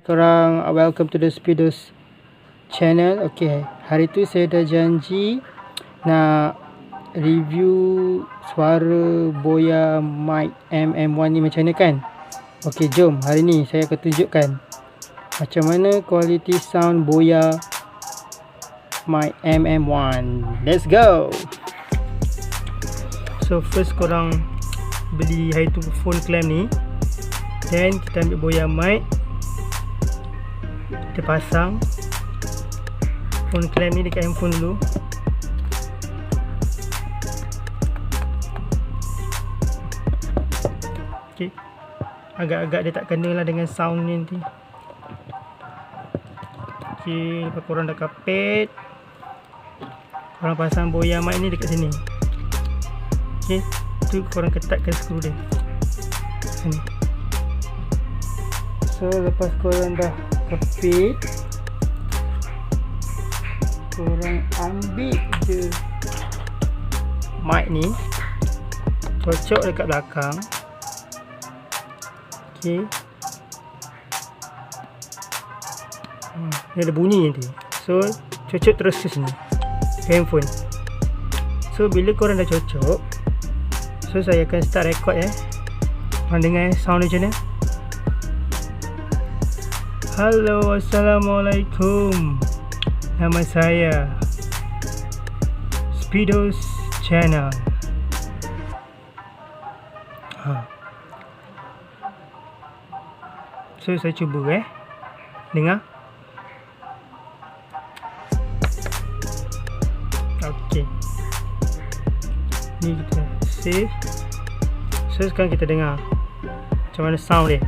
Korang, welcome to the Speedos channel. Okay, hari tu saya dah janji nak review suara Boya Mic MM1 ni macam mana kan. Okay, jom hari ni saya akan tunjukkan macam mana kualiti sound Boya Mic MM1. Let's go. So first korang beli handphone clamp ni, then kita ambil Boya Mic, kita pasang phone clamp ni dekat handphone dulu. Okay, agak-agak dia tak kena lah dengan sound ni nanti. Okay, lepas korang dah kapit, korang pasang Boya Mic ni dekat sini. Okay, tu korang ketatkan skru dia sini. So lepas korang dah kepit, korang ambil je mic ni, cocok dekat belakang. Okay, dia ada bunyi nanti. So cocok terus ke sini, ke handphone. So bila korang dah cocok, so saya akan start record ya. Korang dengar sound macam mana? Halo, Assalamualaikum. Nama saya Speedos Channel. So saya cuba dengar. Okay, ni kita save. So sekarang kita dengar macam mana sound dia.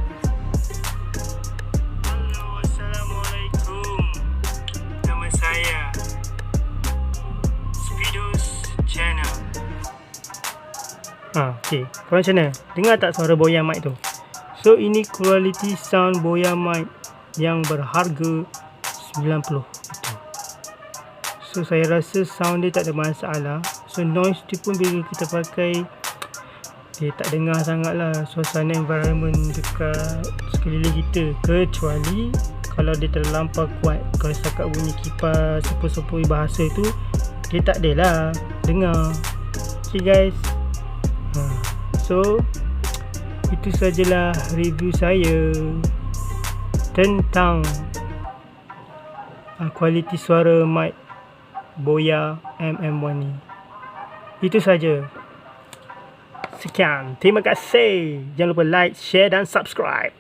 Okay, korang macam mana? Dengar tak suara Boya Mic tu? So ini kualiti sound Boya Mic yang berharga 90 itu. So saya rasa sound dia tak ada masalah. So noise tu pun bila kita pakai, dia tak dengar sangat lah suasana environment dekat sekeliling kita. Kecuali kalau dia terlampau kuat, kalau setakat bunyi kipas sepoi-sepoi bahasa tu, dia tak adalah dengar. Okay guys, so itu sajalah review saya tentang kualiti suara mic Boya MM1 ni. Itu saja. Sekian, terima kasih. Jangan lupa like, share dan subscribe.